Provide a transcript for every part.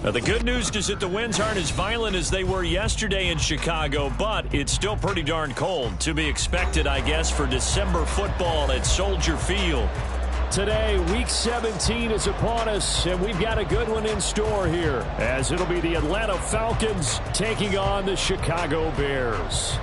Now, the good news is that the winds aren't as violent as they were yesterday in Chicago, but it's still pretty darn cold. To be expected, I guess, for December football at Soldier Field. Today, Week 17 is upon us, and we've got a good one in store here, as it'll be the Atlanta Falcons taking on the Chicago Bears.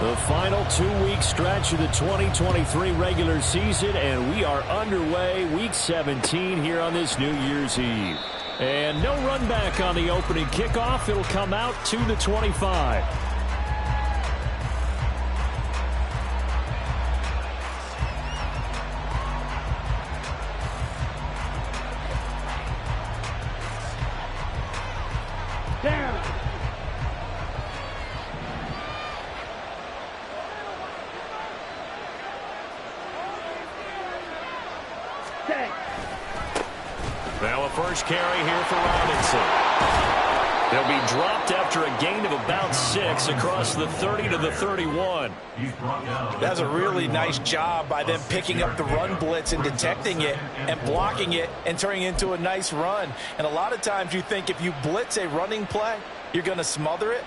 The final 2-week stretch of the 2023 regular season, and we are underway Week 17 here on this New Year's Eve. And no run back on the opening kickoff. It'll come out to the 25. Down. Now a first carry here for Robinson. They'll be dropped after a gain of about 6 across the 30 to the 31. That's a really nice job by them picking up the run blitz and detecting it and blocking it and turning it into a nice run. And a lot of times you think if you blitz a running play, you're going to smother it.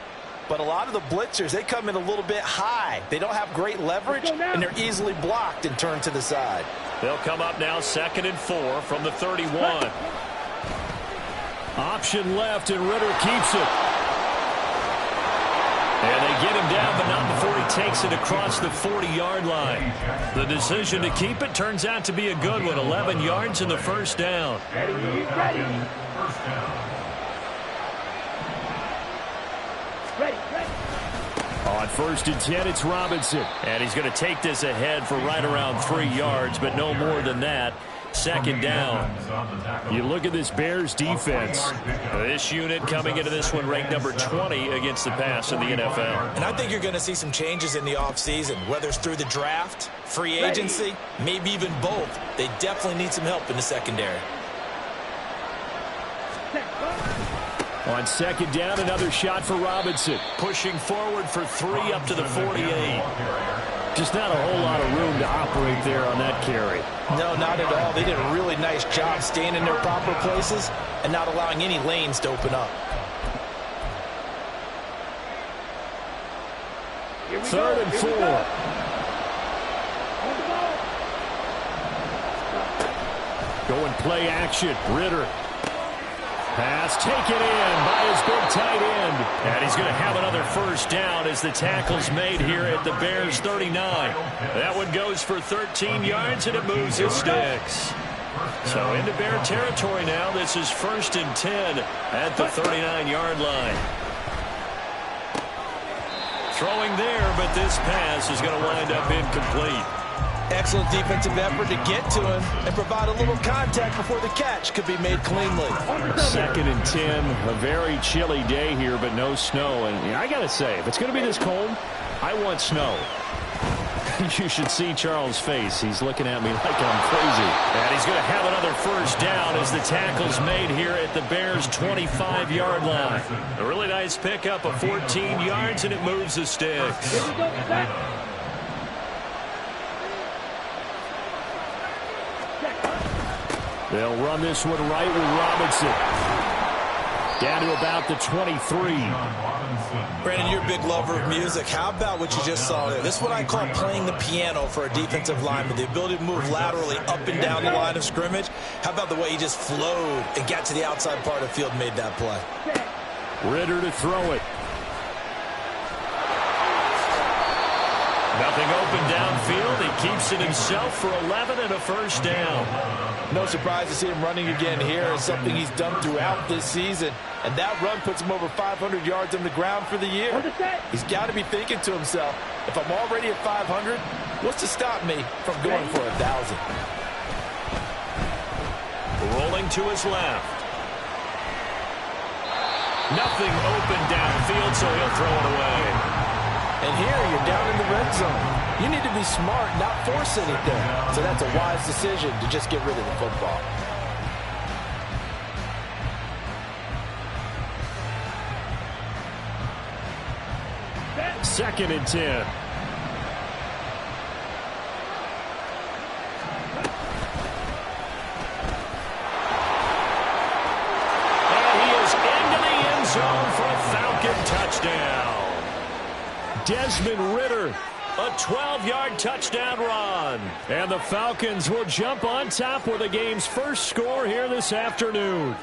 But a lot of the blitzers, they come in a little bit high. They don't have great leverage, and they're easily blocked and turned to the side. They'll come up now 2nd and 4 from the 31. Option left, and Ritter keeps it. And they get him down, but not before he takes it across the 40-yard line. The decision to keep it turns out to be a good one. 11 yards in the first down. First down. On 1st and 10, it's Robinson. And he's going to take this ahead for right around 3 yards, but no more than that. 2nd down. You look at this Bears defense. This unit coming into this one ranked number 20 against the pass in the NFL. And I think you're going to see some changes in the offseason, whether it's through the draft, free agency, maybe even both. They definitely need some help in the secondary. On 2nd down, another shot for Robinson. Pushing forward for 3 up to the 48. Just not a whole lot of room to operate there on that carry. No, not at all. They did a really nice job staying in their proper places and not allowing any lanes to open up. 3rd and 4. Going play action. Ritter. Pass taken in by his big tight end. And he's going to have another first down as the tackle's made here at the Bears 39. That one goes for 13 yards, and it moves his sticks. So into Bear territory now. This is 1st and 10 at the 39-yard line. Throwing there, but this pass is going to wind up incomplete. Excellent defensive effort to get to him and provide a little contact before the catch could be made cleanly. 2nd and 10, a very chilly day here, but no snow. And I got to say, if it's going to be this cold, I want snow. You should see Charles' face. He's looking at me like I'm crazy. And he's going to have another first down as the tackle's made here at the Bears' 25-yard line. A really nice pickup of 14 yards, and it moves the sticks. They'll run this one right with Robinson. Down to about the 23. Brandon, you're a big lover of music. How about what you just saw there? This is what I call playing the piano for a defensive lineman. The ability to move laterally up and down the line of scrimmage. How about the way he just flowed and got to the outside part of the field and made that play? Ritter to throw it. Nothing open downfield. He keeps it himself for 11 and a first down. No surprise to see him running again here. It's something he's done throughout this season. And that run puts him over 500 yards on the ground for the year. He's got to be thinking to himself, if I'm already at 500, what's to stop me from going for 1,000? Rolling to his left. Nothing open downfield, so he'll throw it away. And here you're down in the red zone. You need to be smart, not force anything. So that's a wise decision to just get rid of the football. 2nd and 10. Zone for a Falcon touchdown. Desmond Ridder, a 12-yard touchdown run. And the Falcons will jump on top with the game's first score here this afternoon.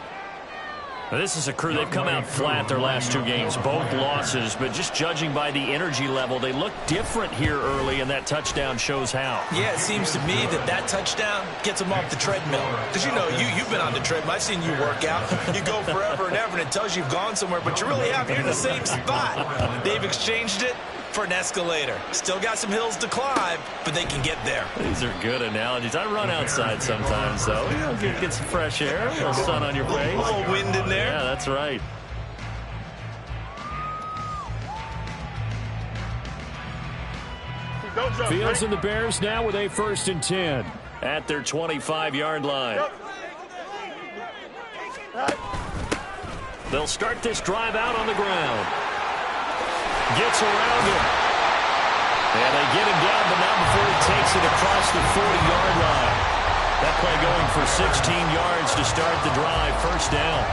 Now, this is a crew, they've come out flat their last 2 games, both losses, but just judging by the energy level, they look different here early, and that touchdown shows how. Yeah, it seems to me that touchdown gets them off the treadmill. Because, you've been on the treadmill. I've seen you work out. You go forever and ever, and it tells you you've gone somewhere, but you really have. You're in the same spot. They've exchanged it for an escalator. Still got some hills to climb, but they can get there. These are good analogies. I run outside sometimes, though. Get some fresh air, a little sun on your face. A little wind in there. Yeah, that's right. Fields and the Bears now with a 1st and 10. At their 25-yard line. They'll start this drive out on the ground. Gets around him. And they get him down, but not before he takes it across the 40-yard line. That play going for 16 yards to start the drive. 1st down.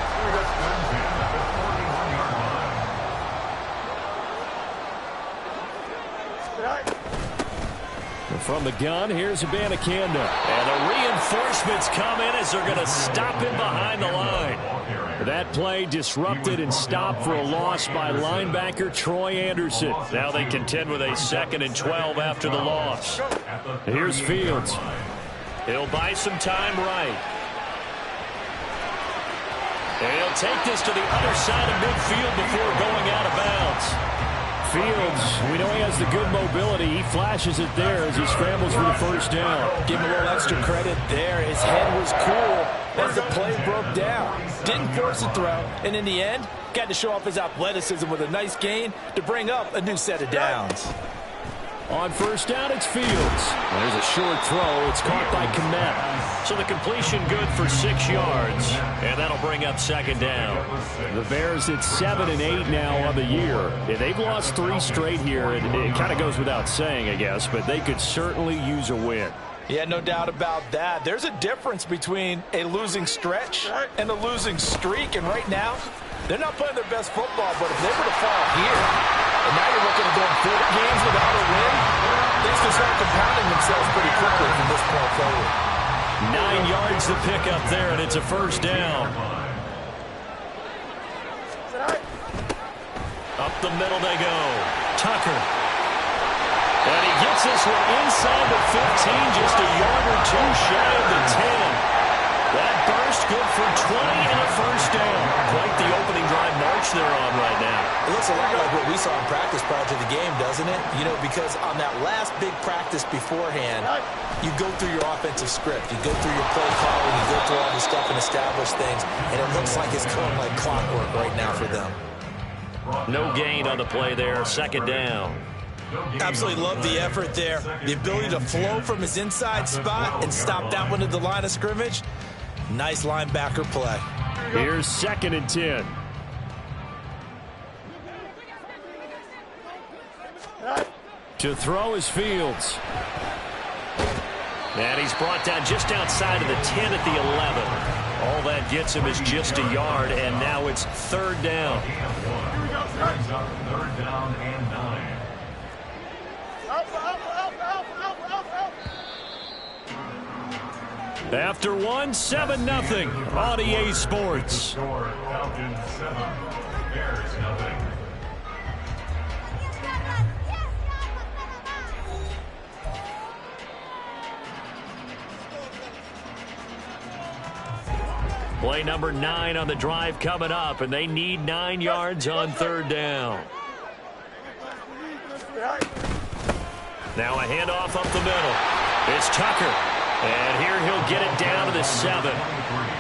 From the gun, here's Abanikanda. And the reinforcements come in as they're going to stop him behind the line. That play disrupted and stopped for a loss by linebacker Troy Anderson. Now they contend with a 2nd and 12 after the loss. Here's Fields. He'll buy some time right. And he'll take this to the other side of midfield before going out of bounds. Fields, we know he has the good mobility. He flashes it there as he scrambles for the 1st down. Give him a little extra credit there. His head was cool as the play broke down. Didn't force a throw, and in the end, got to show off his athleticism with a nice gain to bring up a new set of downs. On 1st down, it's Fields. And there's a short throw. It's caught by Kmet. So the completion good for 6 yards, and that'll bring up 2nd down. The Bears at 7 and 8 now on the year. Yeah, they've lost 3 straight here, and it kind of goes without saying, I guess, but they could certainly use a win. Yeah, no doubt about that. There's a difference between a losing stretch and a losing streak, and right now, they're not playing their best football, but if they were to fall here, and now you're looking at going 4 games without a win, things can start compounding themselves pretty quickly from this point forward. 9 yards to pick up there, and it's a 1st down. Up the middle they go. Tucker. And he gets this one inside the 15, just a yard or 2 shy of the 10. That burst good for 20 and a 1st down. Quite the opening drive march they're on right now. It looks a lot like what we saw in practice prior to the game, doesn't it? Because on that last big practice beforehand, you go through your offensive script. You go through your play calling. You go through all the stuff and establish things. And it looks like it's going like clockwork right now for them. No gain on the play there. 2nd down. Absolutely love the effort there. The ability to flow from his inside spot and stop that one at the line of scrimmage. Nice linebacker play. Here's 2nd and 10. To throw is Fields. And he's brought down just outside of the 10 at the 11. All that gets him is just a yard, and now it's 3rd down. 3rd down and 9. After 7-0 on EA Sports. Falcons 7, Bears 0. Play number 9 on the drive coming up, and they need 9 yards on 3rd down. Now a handoff up the middle. It's Tucker. And here he'll get it down to the 7.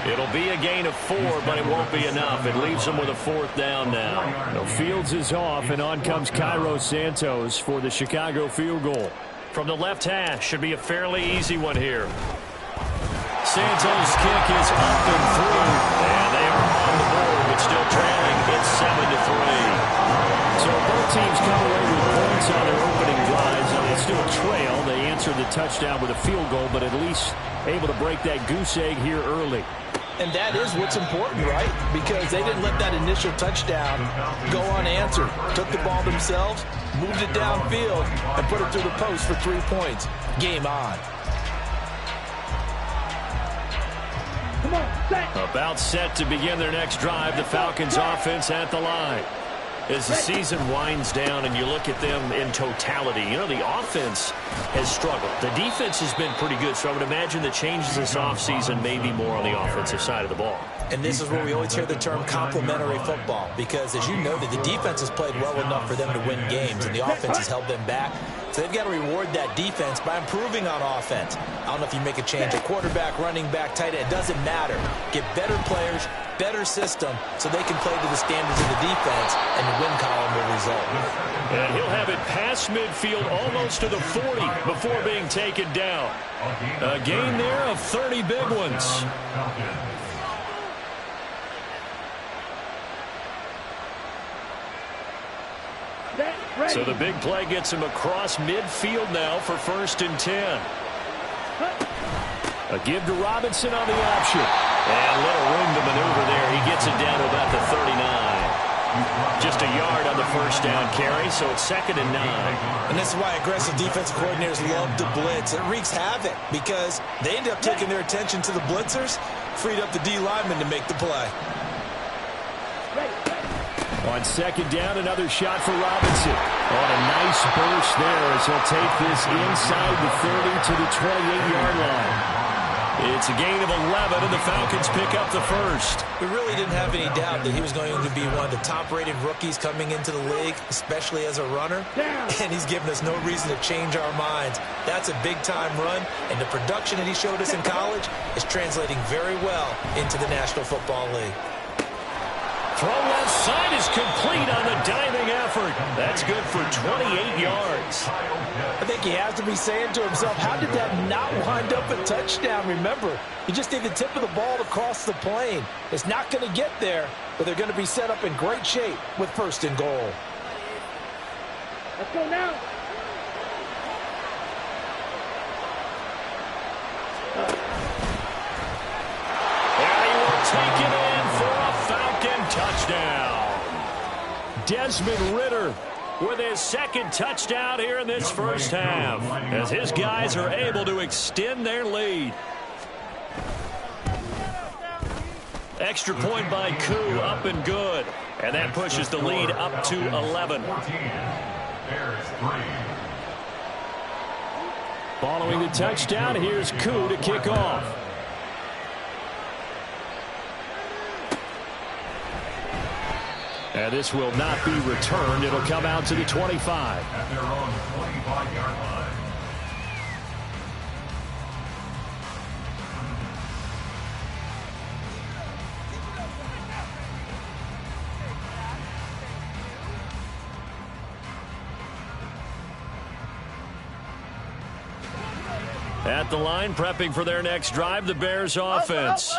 It'll be a gain of 4, but it won't be enough. It leaves him with a 4th down now. Fields is off, and on comes Cairo Santos for the Chicago field goal. From the left hash, should be a fairly easy one here. Santos' kick is up and through. And they are on the board, but still trailing. It's 7-3. So both teams come away with to a trail. They answered the touchdown with a field goal, but at least able to break that goose egg here early. And that is what's important, right? Because they didn't let that initial touchdown go unanswered. Took the ball themselves, moved it downfield, and put it through the post for 3 points. Game on. About set to begin their next drive. The Falcons offense at the line. As the season winds down and you look at them in totality, you know, the offense has struggled. The defense has been pretty good, so I would imagine the changes this offseason may be more on the offensive side of the ball. And this is where we always hear the term complementary football, because as you noted, the defense has played well enough for them to win games, and the offense has held them back. So they've got to reward that defense by improving on offense. I don't know if you make a change at quarterback, running back, tight end. It doesn't matter. Get better players, better system, so they can play to the standards of the defense, and the win column will result. And he'll have it past midfield almost to the 40 before being taken down. A gain there of 30 big ones. So the big play gets him across midfield now for 1st and 10. A give to Robinson on the option. And a little room to maneuver there. He gets it down to about the 39. Just a yard on the first down carry, so it's 2nd and 9. And this is why aggressive defensive coordinators love to blitz. It wreaks havoc because they end up taking their attention to the blitzers, freed up the D lineman to make the play. On 2nd down, another shot for Robinson. On a nice burst there as he'll take this inside the 30 to the 28-yard line. It's a gain of 11, and the Falcons pick up the first. We really didn't have any doubt that he was going to be one of the top-rated rookies coming into the league, especially as a runner. And he's given us no reason to change our minds. That's a big-time run, and the production that he showed us in college is translating very well into the National Football League. Throw left side is complete on the diving effort. That's good for 28 yards. I think he has to be saying to himself, how did that not wind up a touchdown? Remember, you just need the tip of the ball to cross the plane. It's not going to get there, but they're going to be set up in great shape with 1st and goal. Let's go now. And he will take it in for a Falcon touchdown. Desmond Ridder with his 2nd touchdown here in this first half, as his guys are able to extend their lead. Extra point by Koo, up and good. And that pushes the lead up to 11. Following the touchdown, here's Koo to kick off. And this will not be returned. It'll come out to the 25. At their own 25-yard line. At the line, prepping for their next drive, the Bears offense.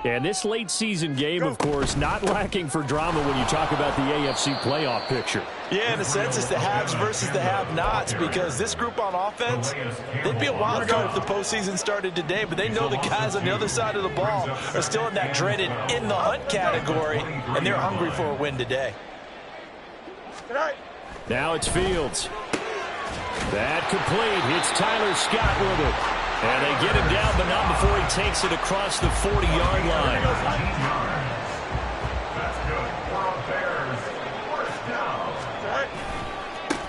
And this late season game, of course, not lacking for drama when you talk about the AFC playoff picture. Yeah, in a sense, it's the haves versus the have-nots, because this group on offense, they'd be a wild card if the postseason started today, but they know the guys on the other side of the ball are still in that dreaded in-the-hunt category, and they're hungry for a win today. Now it's Fields. That complete. It's Tyler Scott with it. And they get him down, but not before he takes it across the 40-yard line. That's good for a Bears first down.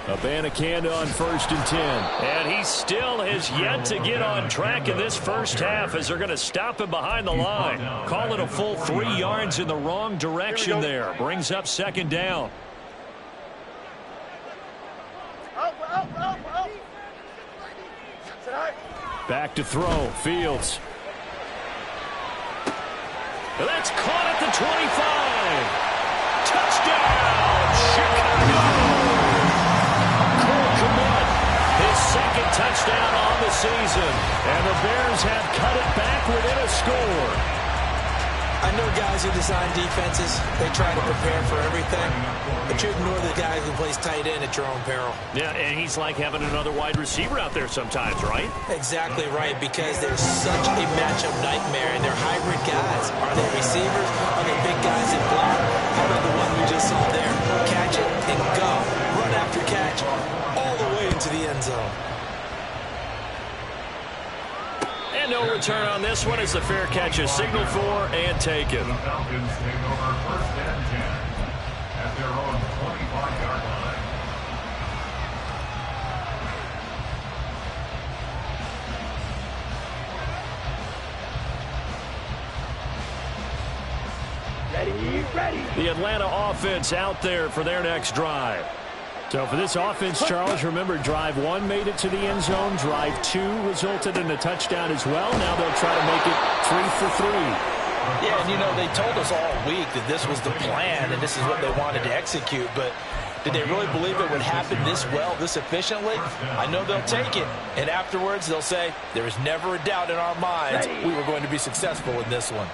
Abanikanda on 1st and 10. And he still has yet to get on track in this first half, as they're going to stop him behind the line. Call it a full 3 yards in the wrong direction there. Brings up 2nd down. Back to throw. Fields. That's caught at the 25. Touchdown, Chicago! Cole Kmet, his 2nd touchdown on the season. And the Bears have cut it back within a score. I know guys who design defenses, they try to prepare for everything, but you ignore the guy who plays tight end at your own peril. Yeah, and he's like having another wide receiver out there sometimes, right? Exactly right, because they're such a matchup nightmare, and they're hybrid guys. Are they receivers? Are they big guys in block? How about the one we just saw there? Catch it and go. Run after catch all the way into the end zone. And no return on this one as the fair catch is signaled for and taken. The Falcons take over 1st and 10 at their own 25-yard line. Ready. The Atlanta offense out there for their next drive. So for this offense, Charles, remember, drive 1 made it to the end zone. Drive 2 resulted in a touchdown as well. Now they'll try to make it 3 for 3. Yeah, and you know, they told us all week that this was the plan and this is what they wanted to execute, but did they really believe it would happen this well, this efficiently? I know they'll take it, and afterwards they'll say, there was never a doubt in our minds we were going to be successful in this one.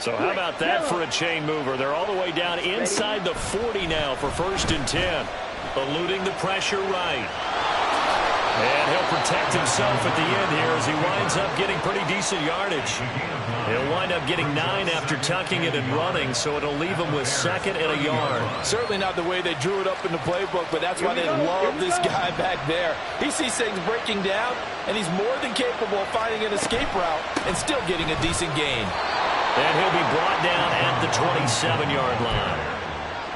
So how about that for a chain mover? They're all the way down inside the 40 now for 1st and 10. Eluding the pressure right. And he'll protect himself at the end here as he winds up getting pretty decent yardage. He'll wind up getting 9 after tucking it and running, so it'll leave him with 2nd and a yard. Certainly not the way they drew it up in the playbook, but that's why they love this guy back there. He sees things breaking down, and he's more than capable of finding an escape route and still getting a decent gain. And he'll be brought down at the 27-yard line.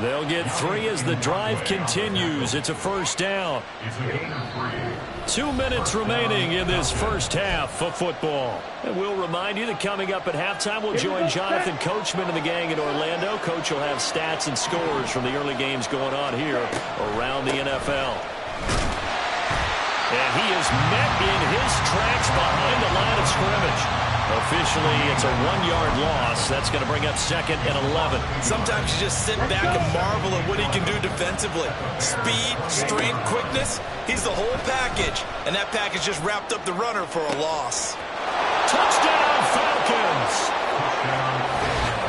They'll get 3 as the drive continues. It's a 1st down. 2 minutes remaining in this first half of football. And we'll remind you that coming up at halftime, we'll join Jonathan Coachman and the gang in Orlando. Coach will have stats and scores from the early games going on here around the NFL. And he is met in his tracks behind the line of scrimmage. Officially, it's a 1-yard loss. That's going to bring up 2nd and 11. Sometimes you just sit back and marvel at what he can do defensively. Speed, strength, quickness, he's the whole package. And that package just wrapped up the runner for a loss. Touchdown, Falcons!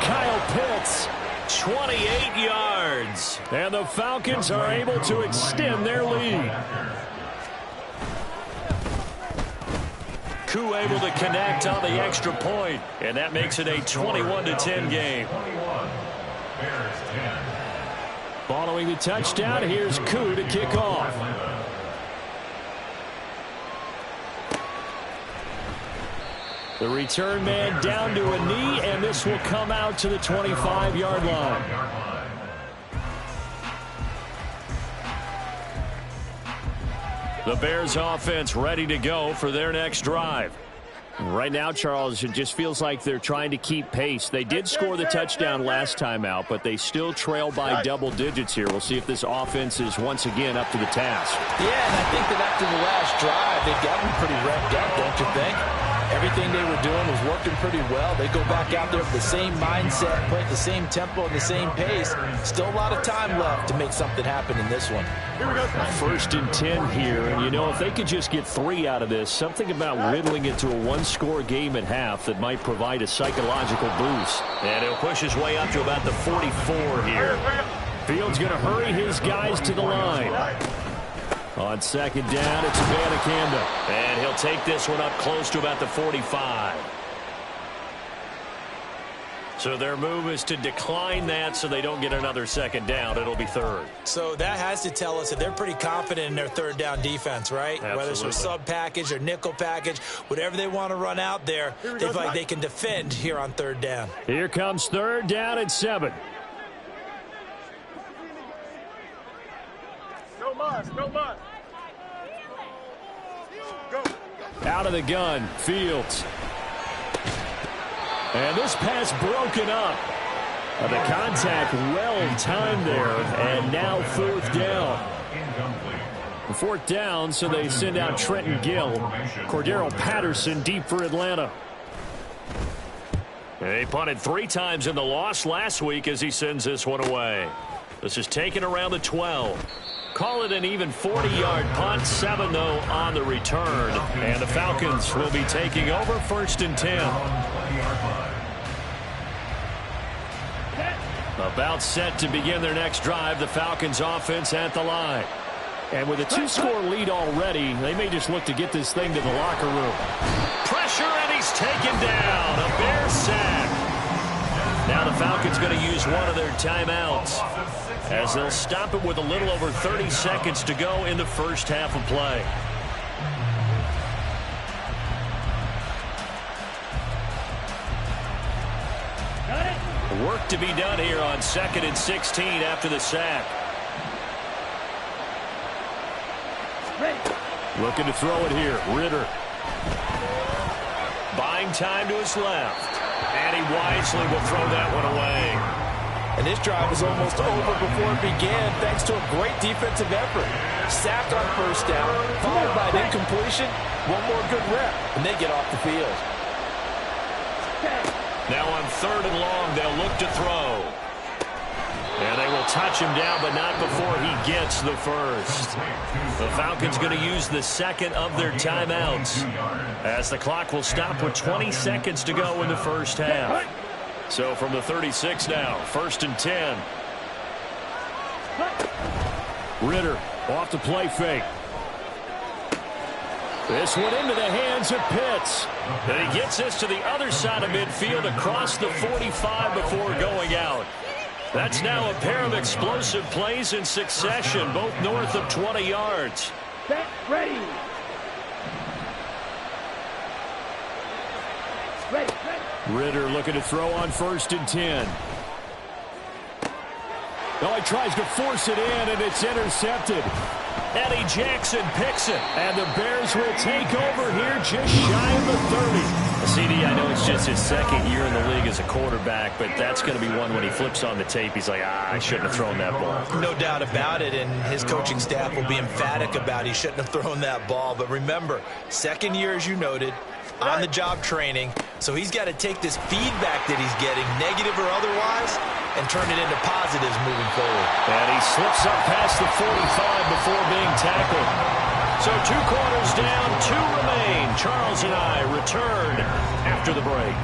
Kyle Pitts, 28 yards. And the Falcons are able to extend their lead. Koo able to connect on the extra point, and that makes it a 21-10 game. Following the touchdown, here's Koo to kick off. The return man down to a knee, and this will come out to the 25-yard line. The Bears offense ready to go for their next drive. Right now, Charles, it just feels like they're trying to keep pace. They did score the touchdown last time out, but they still trail by double digits here. We'll see if this offense is once again up to the task. Yeah, and I think that after the last drive, they've gotten pretty revved up, don't you think? Everything they were doing was working pretty well. They go back out there with the same mindset, play at the same tempo and the same pace. Still a lot of time left to make something happen in this one. 1st and 10 here, and you know, if they could just get 3 out of this, something about whittling it to a 1-score game at half that might provide a psychological boost. And he'll push his way up to about the 44 here. Fields going to hurry his guys to the line. On 2nd down, it's Abanikanda. And he'll take this one up close to about the 45. So their move is to decline that so they don't get another 2nd down. It'll be 3rd. So that has to tell us that they're pretty confident in their 3rd down defense, right? Absolutely. Whether it's a sub package or nickel package, whatever they want to run out there, they feel like they can defend here on 3rd down. Here comes 3rd down and 7. No mud. Go. Out of the gun, Fields. And this pass broken up. The contact well timed there, and now 4th down. 4th down, so they send out Trenton Gill. Cordero Patterson deep for Atlanta. They punted 3 times in the loss last week as he sends this one away. This is taken around the 12. Call it an even 40-yard punt. 7, though, on the return. And the Falcons will be taking over 1st and 10. About set to begin their next drive, the Falcons offense at the line. And with a 2-score lead already, they may just look to get this thing to the locker room. Pressure, and he's taken down. A Bear sack. Now the Falcons going to use one of their timeouts as they'll stop it with a little over 30 seconds to go in the first half of play. Work to be done here on 2nd and 16 after the sack. Looking to throw it here. Ridder. Buying time to his left. And he wisely will throw that one away. And this drive is almost over before it began thanks to a great defensive effort. Sacked on first down, followed by an incompletion. One more good rep, and they get off the field. Now on 3rd and long, they'll look to throw. And they will touch him down, but not before he gets the first. The Falcons going to use the second of their timeouts as the clock will stop with 20 seconds to go in the first half. So from the 36 now, 1st and 10. Ridder off the play fake. This one into the hands of Pitts. And he gets this to the other side of midfield across the 45 before going out. That's now a pair of explosive plays in succession, both north of 20 yards. Ready. Ridder looking to throw on 1st and 10. Oh, he tries to force it in, and it's intercepted. Eddie Jackson picks it. And the Bears will take over here just shy of the 30. CD, I know it's just his 2nd year in the league as a quarterback, but that's going to be one when he flips on the tape, he's like, I shouldn't have thrown that ball. No doubt about it, and his coaching staff will be emphatic about he shouldn't have thrown that ball. But remember, 2nd year, as you noted, on-the-job training, so he's got to take this feedback that he's getting, negative or otherwise, and turn it into positives moving forward. And he slips up past the 45 before being tackled. So 2 quarters down, 2 remain. Charles and I return after the break.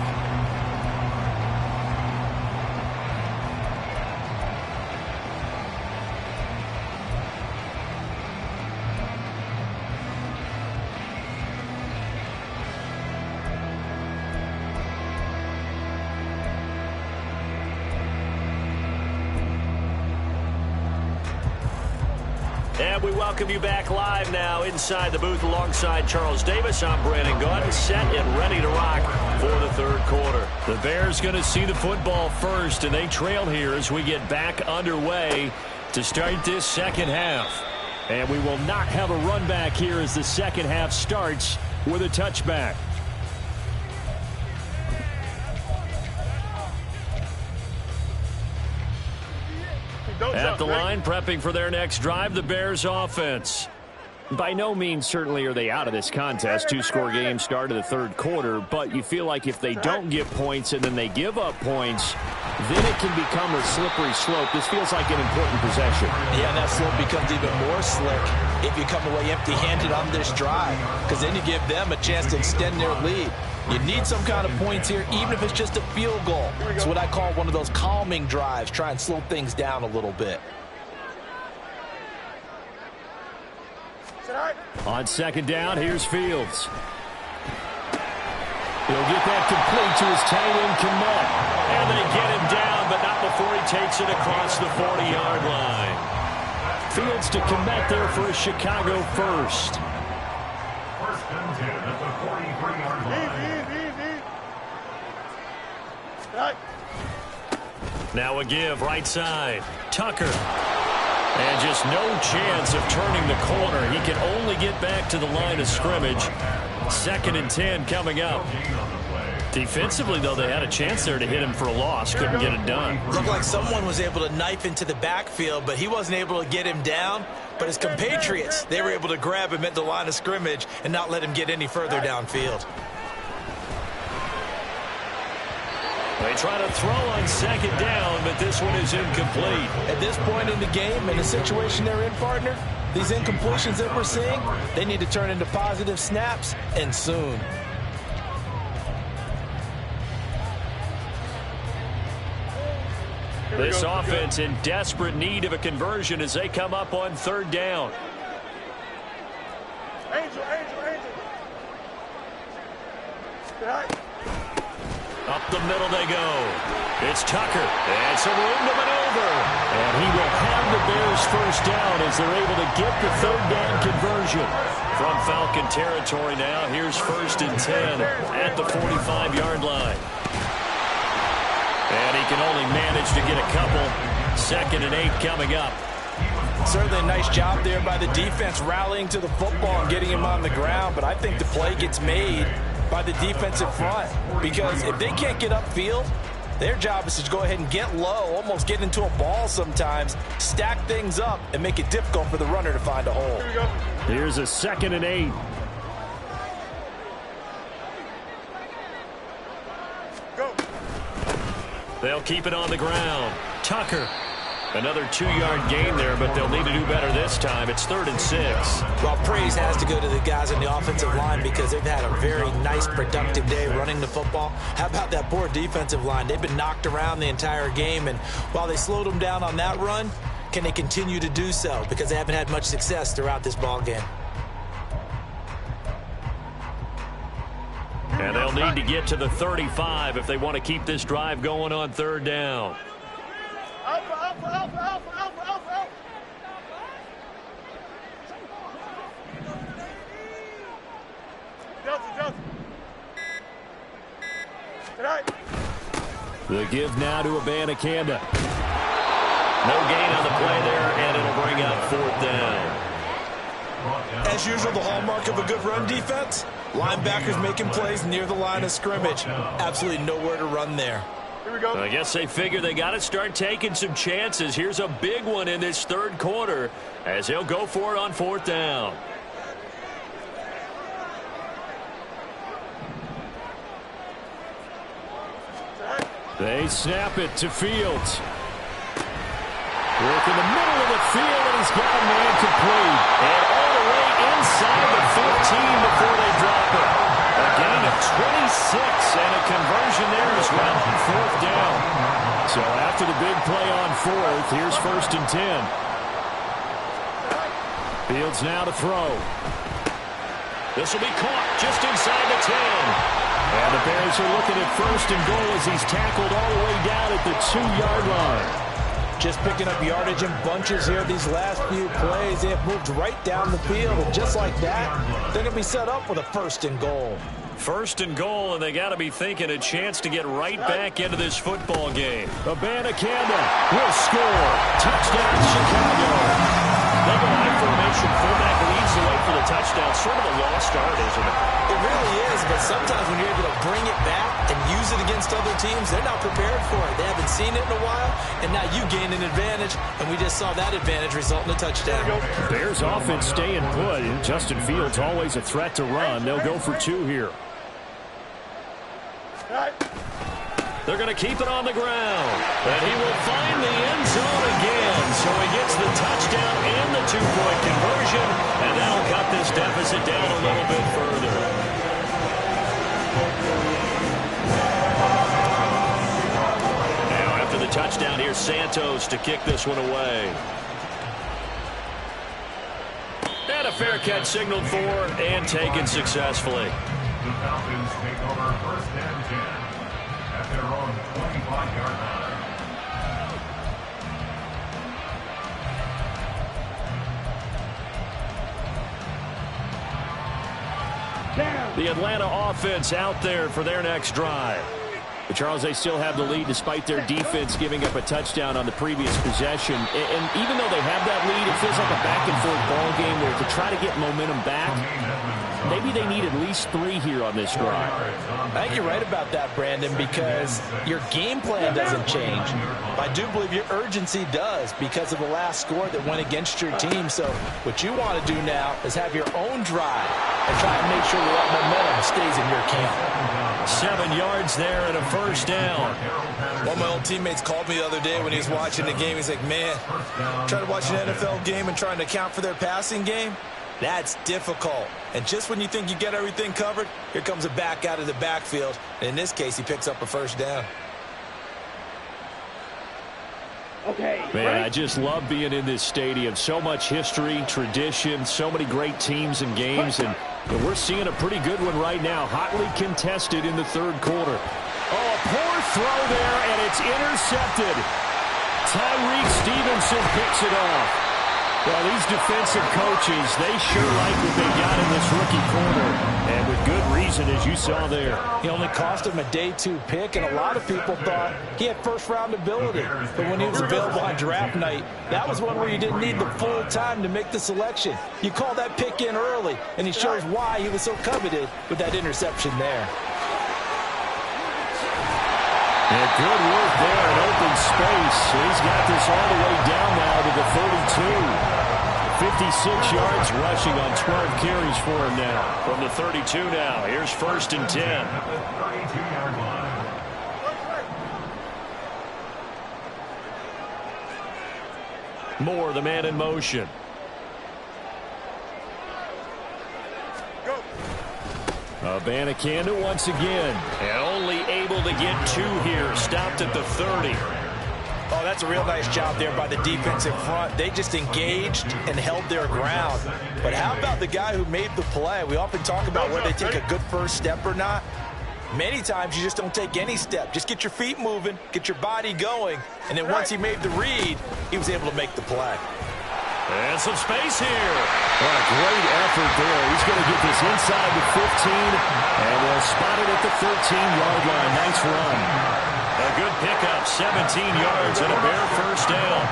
And we welcome you back live now inside the booth alongside Charles Davis. I'm Brandon Gaudin, set and ready to rock for the 3rd quarter. The Bears going to see the football first, and they trail here as we get back underway to start this 2nd half. And we will not have a run back here as the 2nd half starts with a touchback. At the line, prepping for their next drive, the Bears offense. By no means certainly are they out of this contest. 2-score game start of the 3rd quarter, but you feel like if they don't get points and then they give up points, then it can become a slippery slope. This feels like an important possession. Yeah, and that slope becomes even more slick if you come away empty-handed on this drive, because then you give them a chance to extend their lead. You need some kind of points here, even if it's just a field goal. It's what I call one of those calming drives. Try and slow things down a little bit. On 2nd down, here's Fields. He'll get that complete to his tight end, Kmet. And they get him down, but not before he takes it across the 40-yard line. Fields to Kmet there for a Chicago first. 1st and 10 at the 43-yard line. Now a give, right side. Tucker. And just no chance of turning the corner. He can only get back to the line of scrimmage. 2nd and 10 coming up. Defensively, though, they had a chance there to hit him for a loss. Couldn't get it done. Looked like someone was able to knife into the backfield, but he wasn't able to get him down. But his compatriots, they were able to grab him at the line of scrimmage and not let him get any further downfield. They try to throw on 2nd down, but this one is incomplete. At this point in the game, in the situation they're in, partner, these incompletions that we're seeing, they need to turn into positive snaps, and soon. This offense in desperate need of a conversion as they come up on third down. Angel. Up the middle they go. It's Tucker. And some room to maneuver. And he will have the Bears first down as they're able to get the third down conversion. From Falcon territory now, here's 1st and 10 at the 45-yard line. And he can only manage to get a couple. 2nd and 8 coming up. Certainly a nice job there by the defense rallying to the football and getting him on the ground. But I think the play gets made by the defensive front. Because if they can't get upfield, their job is to go ahead and get low, almost get into a ball sometimes, stack things up, and make it difficult for the runner to find a hole. Here we go. Here's a 2nd and 8. Go. They'll keep it on the ground. Tucker. Another 2-yard gain there, but they'll need to do better this time. It's 3rd and 6. Well, praise has to go to the guys on the offensive line because they've had a very nice, productive day running the football. How about that poor defensive line? They've been knocked around the entire game, and while they slowed them down on that run, can they continue to do so? Because they haven't had much success throughout this ball game. And they'll need to get to the 35 if they want to keep this drive going on third down. Alpha. Delta. Tonight. The give now to Abanikanda. No gain on the play there, and it'll bring up 4th down. As usual, the hallmark of a good run defense, linebackers making plays near the line of scrimmage. Absolutely nowhere to run there. Here we go. I guess they figure they got to start taking some chances. Here's a big one in this third quarter as they'll go for it on 4th down. They snap it to Fields. Work in the middle of the field, and he's got a man complete. And all the way inside the 15 before they drop it. A gain of 26 and a conversion there as well on 4th down. So after the big play on 4th, here's 1st and 10. Fields now to throw. This will be caught just inside the 10. And the Bears are looking at 1st and goal as he's tackled all the way down at the 2-yard line. Just picking up yardage in bunches here these last few plays. They have moved right down the field, and just like that, they're going to be set up with a 1st and goal. 1st and goal, and they got to be thinking a chance to get right back into this football game. Abanikanda will score. Touchdown, Chicago. Double high formation, fullback leads the way for the touchdown. Sort of a lost start, isn't it? It really is, but sometimes when you're able to bring it back and use it against other teams, they're not prepared for it. They haven't seen it in a while, and now you gain an advantage, and we just saw that advantage result in a touchdown. Bears offense staying put. Justin Fields always a threat to run. They'll go for 2 here. They're going to keep it on the ground. And he will find the end zone again. So he gets the touchdown and the 2-point conversion. And that'll cut this deficit down a little bit further. Now after the touchdown, here's Santos to kick this one away. And a fair catch signaled for and taken successfully. The Falcons take over 1st and 10 at their own 25-yard line. The Atlanta offense out there for their next drive. But Charles, they still have the lead despite their defense giving up a touchdown on the previous possession. And even though they have that lead, it feels like a back-and-forth ball game where to try to get momentum back, maybe they need at least 3 here on this drive. I think you're right about that, Brandon, because your game plan doesn't change. I do believe your urgency does because of the last score that went against your team. So what you want to do now is have your own drive and try and make sure that momentum stays in your camp. 7 yards there and a 1st down. One of my old teammates called me the other day when he was watching the game. He's like, man, trying to watch an NFL game and trying to account for their passing game? That's difficult. And just when you think you get everything covered, here comes a back out of the backfield. And in this case, he picks up a 1st down. Man, I just love being in this stadium. So much history, tradition, so many great teams and games, and we're seeing a pretty good one right now. Hotly contested in the third quarter. Oh, a poor throw there, and it's intercepted. Tyreek Stevenson picks it off. Well, these defensive coaches, they sure like what they got in this rookie corner, and with good reason, as you saw there. He only cost him a day 2 pick, and a lot of people thought he had first-round ability. But when he was available on draft night, that was one where you didn't need the full time to make the selection. You call that pick in early, and he shows why he was so coveted with that interception there. And good work there in open space. He's got this all the way down now to the 32. 56 yards rushing on 12 carries for him now. From the 32 now, here's 1st and 10. Moore, the man in motion. Abanikanda once again. And only able to get 2 here. Stopped at the 30. Oh, that's a real nice job there by the defensive front. They just engaged and held their ground. But how about the guy who made the play? We often talk about whether they take a good first step or not. Many times you just don't take any step. Just get your feet moving, get your body going, and then once he made the read, he was able to make the play. And some space here. What a great effort there. He's going to get this inside the 15, and they'll spot it at the 13-yard line. Nice run. A good pickup, 17 yards and a Bear first down.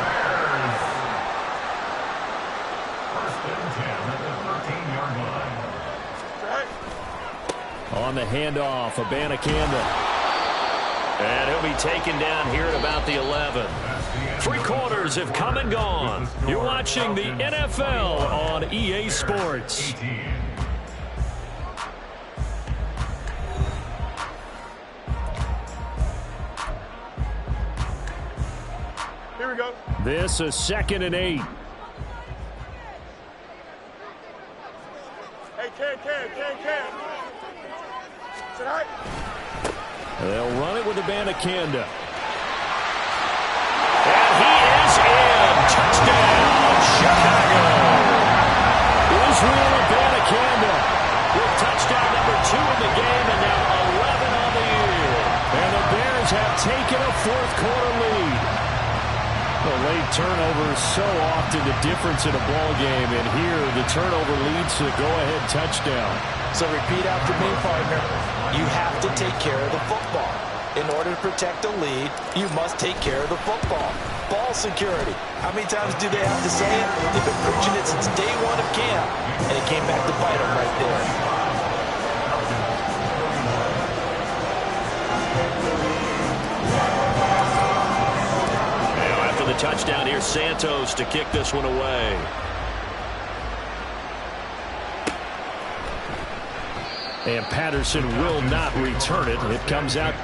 On the handoff, Abanikanda. And he'll be taken down here at about the 11. 3 quarters have come and gone. You're watching the NFL on EA Sports. Here we go. This is 2nd and 8. Hey, can. Tonight. They'll run it with Abanikanda. And he is in. Touchdown, Chicago. Israel Abanikanda with touchdown number 2 in the game and now 11 on the year. And the Bears have taken a 4th quarter lead. The late turnover is so often the difference in a ball game, and here the turnover leads to the go-ahead touchdown. So repeat after me, partner. You have to take care of the football. In order to protect a lead, you must take care of the football. Ball security. How many times do they have to say it? They've been preaching it since day 1 of camp, and it came back to bite them right there. The touchdown here, Santos to kick this one away. And Patterson will not return it. It comes out.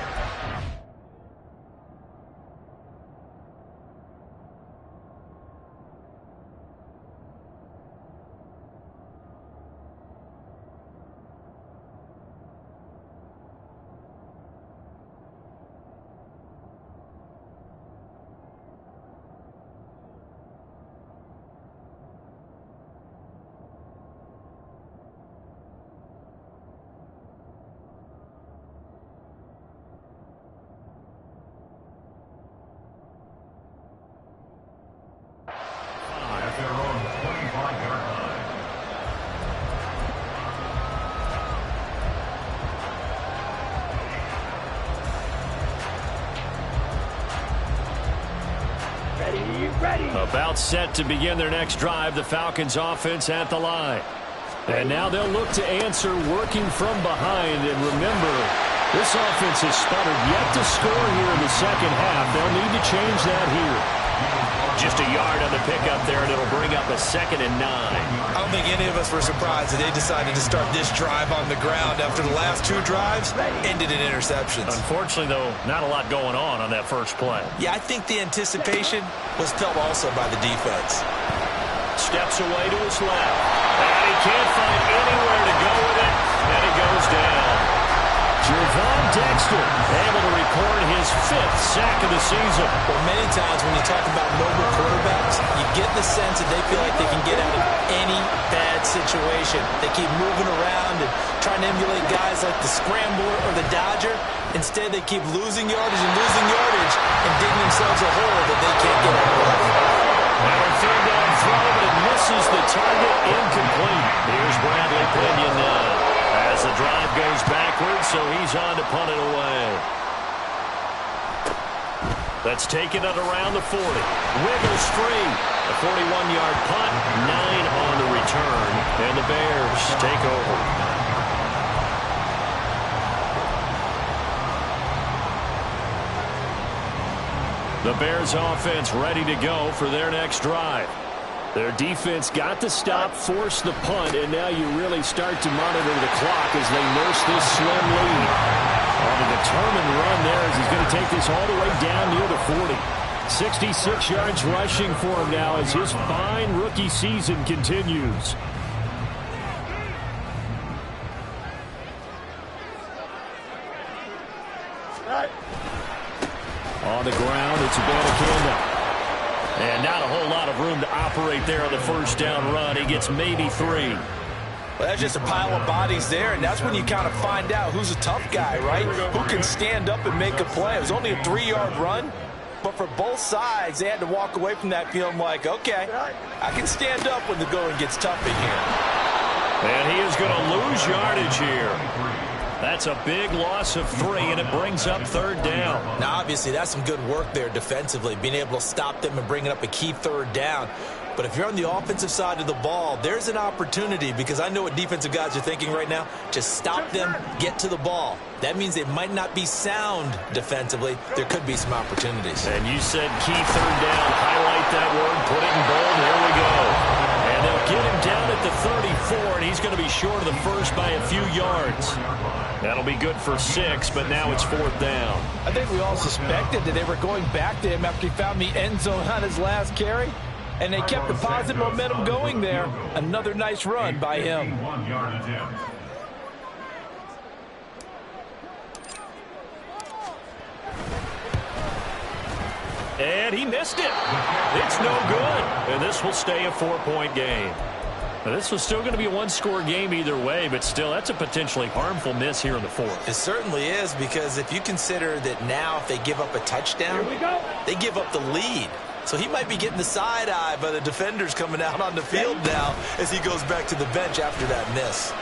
About set to begin their next drive, the Falcons offense at the line. And now they'll look to answer working from behind. And remember, this offense has sputtered yet to score here in the second half. They'll need to change that here. Just a yard on the pickup there, and it'll bring up a 2nd and 9. I don't think any of us were surprised that they decided to start this drive on the ground after the last 2 drives ended in interceptions. Unfortunately, though, not a lot going on that first play. Yeah, I think the anticipation was felt also by the defense. Steps away to his left. And he can't find anywhere to go with it, and he goes down. Gervon Dexter able to record his 5th sack of the season. Well, many times when you talk about mobile quarterbacks, you get the sense that they feel like they can get out of any bad situation. They keep moving around and trying to emulate guys like the Scrambler or the Dodger. Instead, they keep losing yardage and digging themselves a hole that they can't get out of. Now a third down throw, but it misses the target, incomplete. Here's Bradley Pinion now as the drive goes backwards, so he's on to punt it away. That's taken it around the 40. Wiggles free. A 41-yard punt, 9 on the return, and the Bears take over. The Bears offense ready to go for their next drive. Their defense got the stop, forced the punt, and now you really start to monitor the clock as they nurse this slim lead. On a determined run there as he's going to take this all the way down near the 40. 66 yards rushing for him now as his fine rookie season continues. On the ground, it's Abanikanda. And not a whole lot of room to operate there on the first down run. He gets maybe 3. Well, that's just a pile of bodies there, and that's when you kind of find out who's a tough guy, right? Who can stand up and make a play. It was only a 3-yard run, but for both sides, they had to walk away from that feeling like, okay, I can stand up when the going gets tough in here. And he is going to lose yardage here. That's a big loss of 3, and it brings up third down. Now, obviously, that's some good work there defensively, being able to stop them and bringing up a key third down. But if you're on the offensive side of the ball, there's an opportunity, because I know what defensive guys are thinking right now. Just stop them, get to the ball. That means they might not be sound defensively. There could be some opportunities. And you said key third down. Highlight that word, put it in bold. Here we go. And they'll get him down at the 34, and he's going to be short of the first by a few yards. That'll be good for 6, but now it's 4th down. I think we all suspected that they were going back to him after he found the end zone on his last carry. And they kept the positive momentum going there. Another nice run by him. And he missed it. It's no good. And this will stay a 4-point game. Now, this was still going to be a 1-score game either way, but still, that's a potentially harmful miss here in the 4th. It certainly is, because if you consider that now if they give up a touchdown, they give up the lead. So he might be getting the side eye by the defenders coming out on the field now as he goes back to the bench after that miss.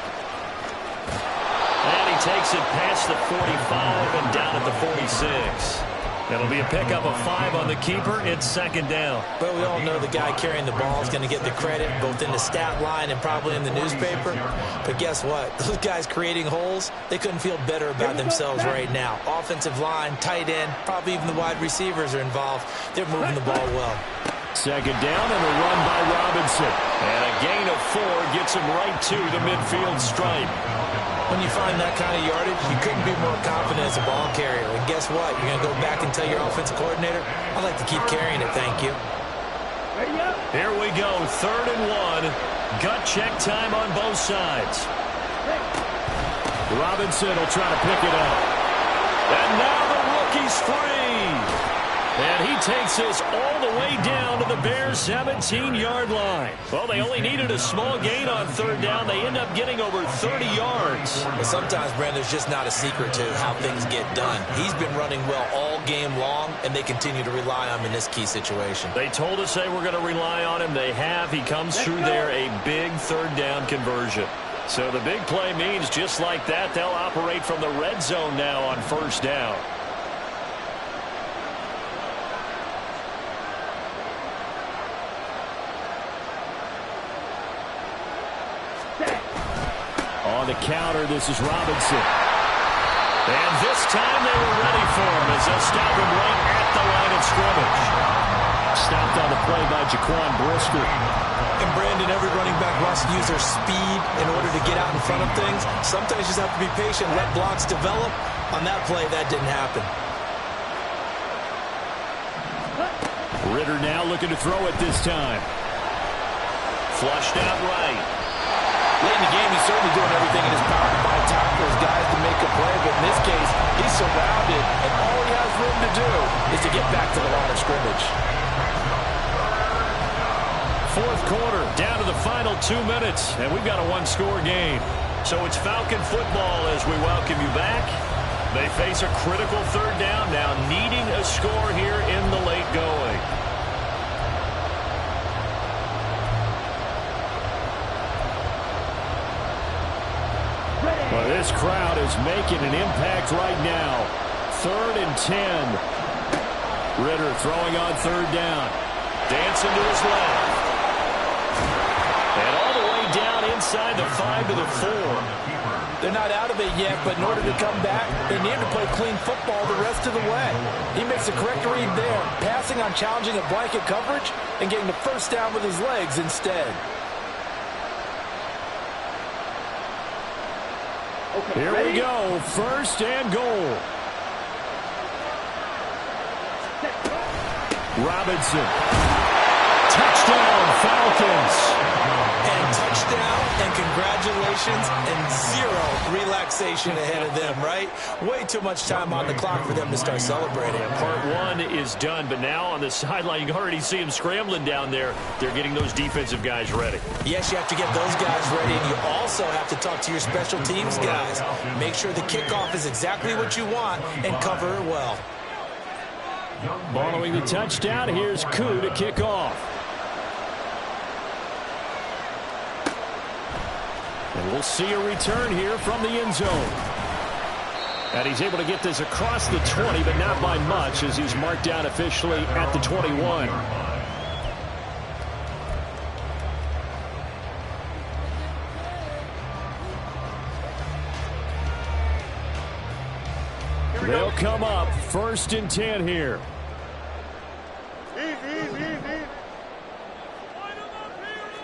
And he takes it past the 45 and down at the 46. It'll be a pickup of 5 on the keeper. It's 2nd down. But we all know the guy carrying the ball is going to get the credit both in the stat line and probably in the newspaper. But guess what? Those guys creating holes, they couldn't feel better about themselves right now. Offensive line, tight end, probably even the wide receivers are involved. They're moving the ball well. 2nd down and a run by Robinson. And a gain of 4 gets him right to the midfield stripe. When you find that kind of yardage, you couldn't be more confident as a ball carrier. And guess what? You're going to go back and tell your offensive coordinator, I'd like to keep carrying it, thank you. Here we go, 3rd and 1. Gut check time on both sides. Robinson will try to pick it up. And now the rookie's free. And he takes this all the way down to the Bears' 17-yard line. Well, they only needed a small gain on 3rd down. They end up getting over 30 yards. But sometimes, Brandon, there's just not a secret to how things get done. He's been running well all game long, and they continue to rely on him in this key situation. They told us they were going to rely on him. They have. He comes through there, a big 3rd down conversion. So the big play means just like that, they'll operate from the red zone now on 1st down. On the counter, this is Robinson. And this time they were ready for him as they'll stop him right at the line of scrimmage. Stopped on the play by Jaquan Brisker. And Brandon, every running back wants to use their speed in order to get out in front of things. Sometimes you just have to be patient, let blocks develop. On that play, that didn't happen. Ritter now looking to throw it this time. Flushed out right. Late in the game, he's certainly doing everything in his power to find time for his guys to make a play, but in this case, he's surrounded, and all he has room to do is to get back to the line of scrimmage. Fourth quarter, down to the final 2 minutes, and we've got a one-score game. So it's Falcon football as we welcome you back. They face a critical third down now, needing a score here in the late going. Well, this crowd is making an impact right now. 3rd and 10. Ritter throwing on third down. Dancing to his left. And all the way down inside the 5 to the 4. They're not out of it yet, but in order to come back, they need to play clean football the rest of the way. He makes the correct read there, passing on challenging a blanket coverage and getting the first down with his legs instead. Here we go, 1st and goal. Robinson. Touchdown, Falcons. And touchdown and congratulations and zero relaxation ahead of them, right? Way too much time on the clock for them to start celebrating. Part 1 is done, but now on the sideline, you can already see them scrambling down there. They're getting those defensive guys ready. Yes, you have to get those guys ready, and you also have to talk to your special teams guys. Make sure the kickoff is exactly what you want and cover it well. Following the touchdown, here's Koo to kick off. And we'll see a return here from the end zone. And he's able to get this across the 20, but not by much, as he's marked down officially at the 21. They'll come up 1st and 10 here. Easy.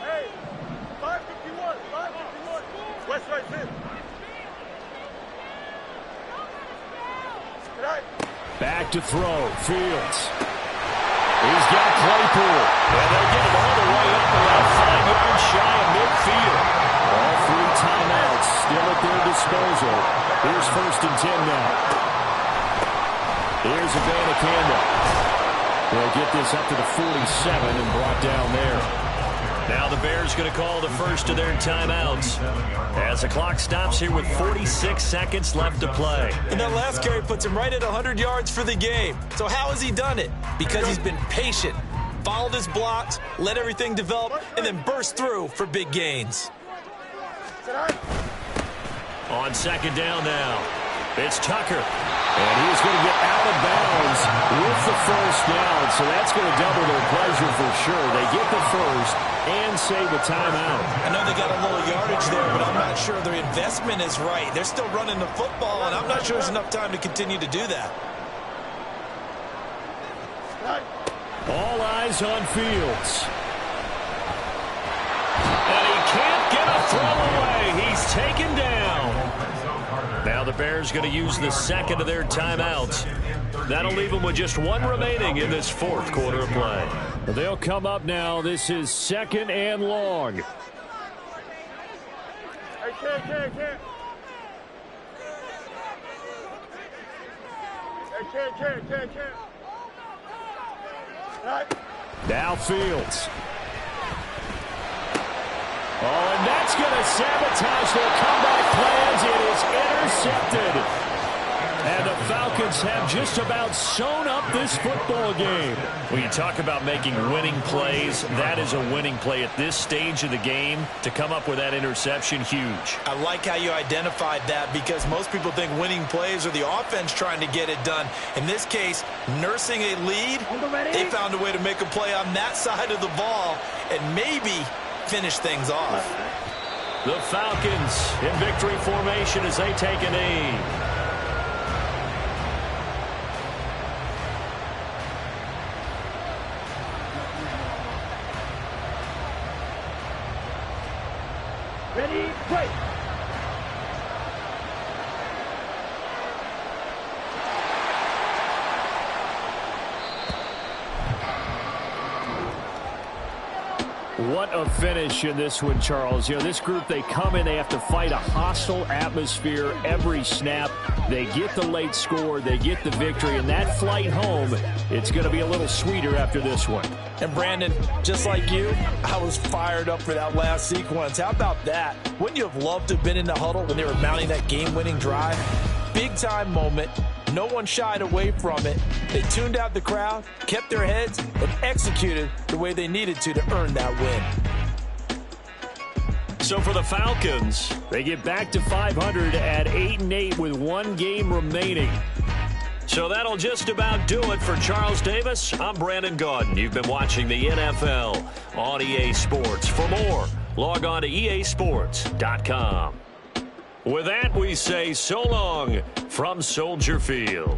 Hey, 551. West right in. Back to throw, Fields. He's got Claypool. And they'll get it all the way up around 5 yards shy of midfield. All 3 timeouts still at their disposal. Here's 1st and 10 now. Here's Abanikanda. They'll get this up to the 47 and brought down there. Now the Bears going to call the first of their timeouts as the clock stops here with 46 seconds left to play. And that last carry puts him right at 100 yards for the game. So how has he done it? Because he's been patient, followed his blocks, let everything develop, and then burst through for big gains. On 2nd down now, it's Tucker. And he's going to get out of bounds with the first down, so that's going to double their pleasure for sure. They get the first and save the timeout. I know they got a little yardage there, but I'm not sure their investment is right. They're still running the football, and I'm not sure there's enough time to continue to do that. All eyes on Fields. And he can't get a throw away. He's taken down. Now the Bears going to use the 2nd of their timeouts. That'll leave them with just 1 remaining in this 4th quarter of play. They'll come up now. This is 2nd and long. Hey, Ken. Hey, Ken. Right. Now Fields. Oh, and that's going to sabotage their comeback plans. It is intercepted. And the Falcons have just about sewn up this football game. When you talk about making winning plays, that is a winning play at this stage of the game. To come up with that interception, huge. I like how you identified that, because most people think winning plays are the offense trying to get it done. In this case, nursing a lead, they found a way to make a play on that side of the ball and maybe finish things off. The Falcons in victory formation as they take a knee. Ready, play. What a finish in this one, Charles. You know, this group, they come in, they have to fight a hostile atmosphere every snap. They get the late score, they get the victory, and that flight home, it's going to be a little sweeter after this one. And Brandon, just like you, I was fired up for that last sequence. How about that? Wouldn't you have loved to have been in the huddle when they were mounting that game-winning drive? Big-time moment. No one shied away from it. They tuned out the crowd, kept their heads, and executed the way they needed to earn that win. So for the Falcons, they get back to 500 at 8-8 with one game remaining. So that'll just about do it for Charles Davis. I'm Brandon Gaudin. You've been watching the NFL on EA Sports. For more, log on to easports.com. With that, we say so long from Soldier Field.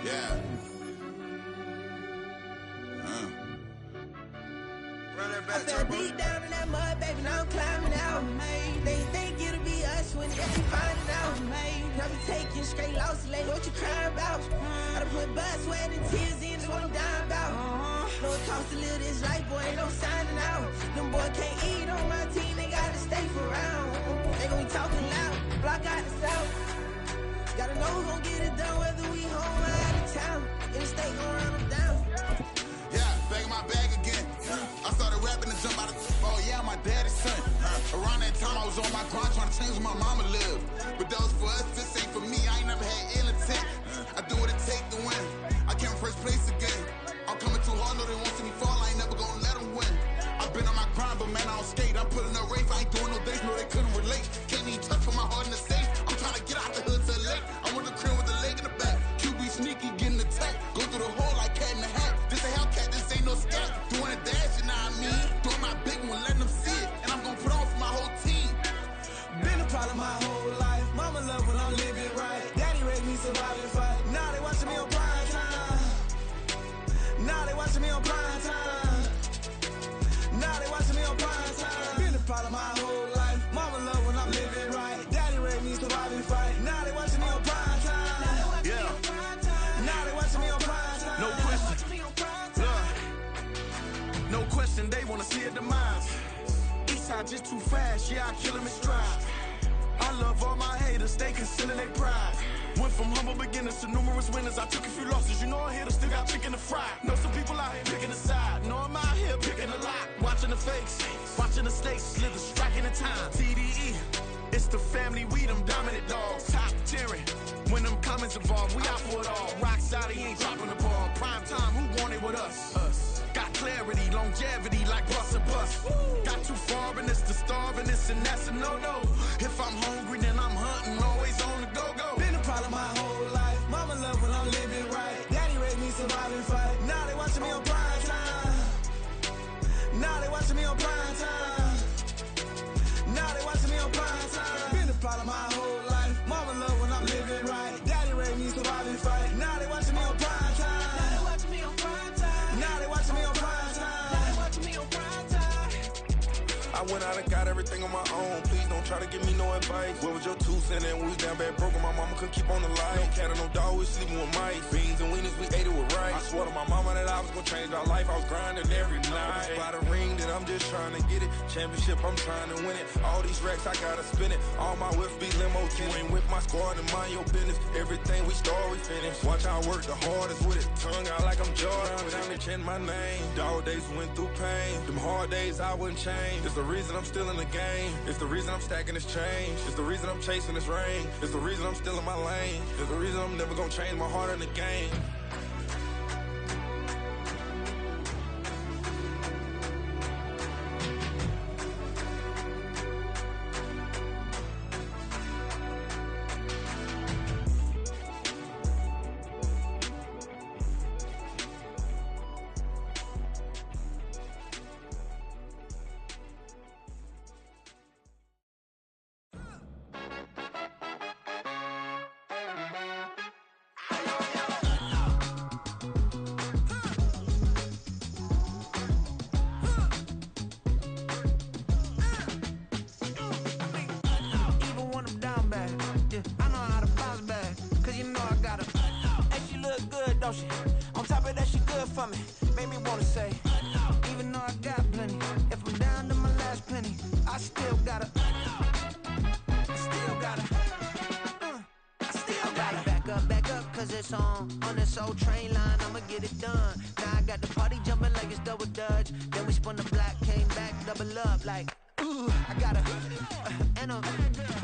Yeah. I fell deep down in that mud, baby, now I'm climbing out. They think it'll be us when they keep finding out. I be taking straight losses, lady, what you crying about? I done put blood, sweat, and tears in, just what I'm dying about. Know it costs to live this life, boy, ain't no signing out. Them boy can't eat on my team, they gotta stay for round. They gon' be talking loud, block out the south. Gotta know who gon' get it done, whether we home or out of town. In the state gon' run them down. Yeah, back in my bag again. I started rapping to jump out of oh yeah, my daddy's son. Around that time I was on my grind trying to change where my mama lived. But that was for us, this ain't for me. I ain't never had ill intent. I do what it take to win. I came in first place again. I'm coming too hard, know they won't see me fall. I ain't never gonna let them win. I've been on my grind, but man, I don't skate. I'm putting up race, I ain't doing no dates, no they couldn't relate. Can't even touch for my heart in the safe. I'm trying to get out the hood to the lake. I'm with the crib with the leg in the back. QB sneaky, getting attacked. Go through the hole like cat in the hat. This a Hellcat, this ain't no scat. Doing a dash, you know what I mean? Doing my big one, letting them see it. And I'm gonna put on for my whole team. Been a problem my whole life. Mama love when I'm living right. Daddy raised me surviving fight. Now they watching me on prime time. Now they watching me on prime time. Now they watching me on prime time. Been a problem my whole life. Mama love when I'm living right. Daddy raised me surviving fight. Now they watching me on prime time. Yeah. Now they watching me on prime time. No question. No question, they wanna see a demise. Eastside just too fast, yeah, I kill them in stride. I love all my haters, they consider their pride. Went from humble beginners to numerous winners. I took a few losses, you know I hit, still got chicken to fry. Know some people out here picking a side, know I'm out here picking a lot. Watching the fakes, watching the stakes, slither, striking the time. TDE, it's the family, we them dominant dogs. Top tiering, when them comments involved, we out for it all. Rock side, he ain't dropping the ball. Prime time, who want it with us? Got clarity, longevity like bus and bus. Got too far and it's the starving, this and that's a no-no. If I'm hungry, then I'm hunting, always on the go-go. Been a problem my whole life. Mama love when I'm living right. Daddy raised me surviving fight. Now they watching me on prime time. Now they watching me on prime time. Now they watching me on prime time. Been a problem my whole life. Mama love when I'm living right. Daddy raised me surviving fight. Now they watching me on prime time. Now they watching me on prime time. Now they watching me on prime time. Now they watching me on prime time. I went out and got everything on my own. Please don't try to give me no advice. What was your 2 cents and we was down bad broke and my mama couldn't keep on the light. No cat or no dog, we was sleeping with mice. Beans and weenies, we ate it with rice. I swore to my mama that I was gonna change our life. I was grinding every night. By the ring that I'm just trying to get it. Championship, I'm trying to win it. All these racks, I gotta spin it. All my whips be limo tin. You ain't with my squad and mind your business. Everything we start, we finish. Watch I work the hardest with it. Tongue out like I'm Jordan. Time to change my name. Dog days went through pain. Them hard days I wouldn't change. It's the reason I'm still in the game. It's the reason I'm stacking this change. It's the reason I'm chasing this ring. It's the reason I'm still in my lane. It's the reason I'm never gonna change my heart in the game. On top of that, she good for me. Made me wanna say, even though I got plenty, if I'm down to my last penny, I still gotta, back up, cause it's on this old train line, I'ma get it done. Now I got the party jumping like it's double dutch. Then we spun the block, came back, double up like, ooh, I got and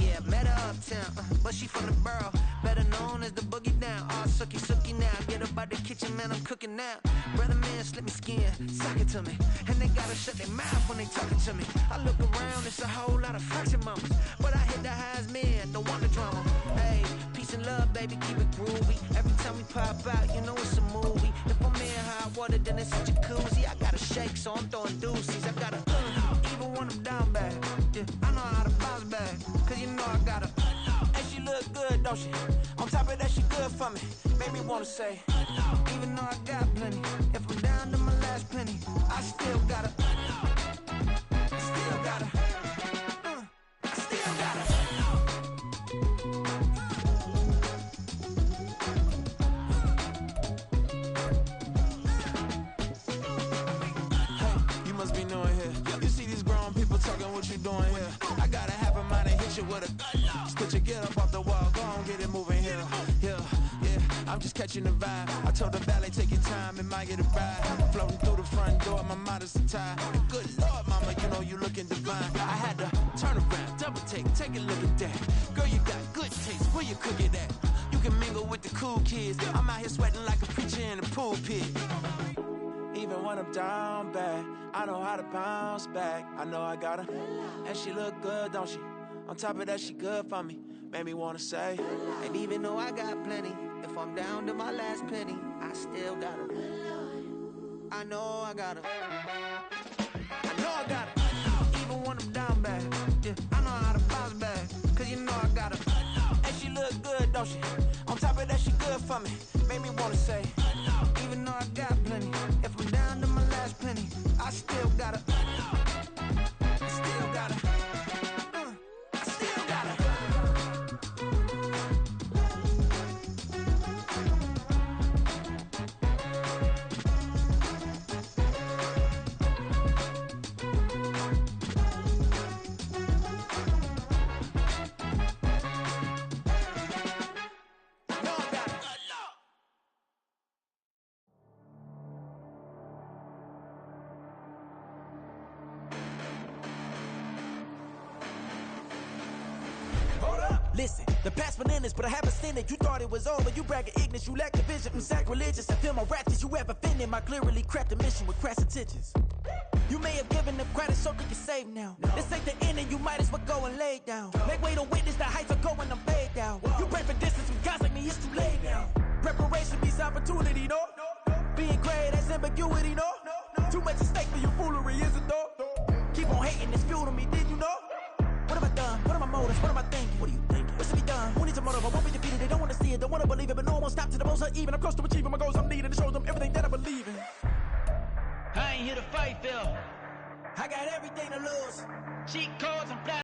yeah, met her uptown, but she from the borough, better known as the boogie down. All sookie now, get up out the kitchen, man, I'm cooking now. Brother man, slip me skin, sock it to me, and they gotta shut their mouth when they talking to me. I look around, it's a whole lot of fraction mamas, but I hit the highs, man, don't want the drama. Hey, peace and love, baby, keep it groovy. Every time we pop out, you know it's a movie. If I'm in hot water, then it's a jacuzzi. I gotta shake, so I'm throwing deuces. I gotta even when I'm down bad. Yeah, I know how to bounce back, cause you know I gotta. And she look good, don't she? On top of that, she good for me. made me wanna say, even though I got plenty, if I'm down to my last penny, I still gotta, I still gotta, I still gotta. Hey, you must be knowing here. You see these grown people talking, what you doing here? I gotta have a mind and hit you with a put your get up off the wall, go on, get it moving here. Yeah, I'm just catching the vibe. I told the valet, take your time, it might get a ride. Floating through the front door, my modest attire. Good Lord, mama, you know you looking divine. I had to turn around, double take a look at that. Girl, you got good taste, where you cook it at? You can mingle with the cool kids. I'm out here sweating like a preacher in the pulpit. Even when I'm down bad, I know how to bounce back. I know I got her, and she look good, don't she? On top of that, she good for me. Made me wanna say, and even though I got plenty, if I'm down to my last penny, I still got her. I know I got her. I know I got her. Even when I'm down bad, yeah, I know how to bounce back. Cause you know I got her. And she look good, don't she? On top of that, she good for me. Made me wanna say, even though I got plenty, if I'm down to my last penny, I still got her. I still got her. I still got her. Listen, the past bananas, but I haven't seen it. You thought it was over, you bragging ignorance, you lack the vision. I'm sacrilegious, I feel my wrath. Did you ever offended my clearly crafted mission with crass intentions? You may have given them credit so they can save now. This ain't the end and you might as well go and lay down. Make way to witness the heights are going, I'm fade down. You pray for distance with guys like me, it's too late now. Preparation beats opportunity, no? Being great, that's ambiguity, no? Too much at stake for your foolery, is it though? Keep on hating, it's fuel to me, did you know? What have I done? What are my motives? What am I thinking? What are you thinking? What's to be done? Who needs a motive? I won't be defeated. They don't want to see it, don't want to believe it, but no one won't stop to the most even. I'm close to achieving my goals. I'm needing to show them everything that I believe in. I ain't here to fight, Phil. I got everything to lose. Cheat codes and flat.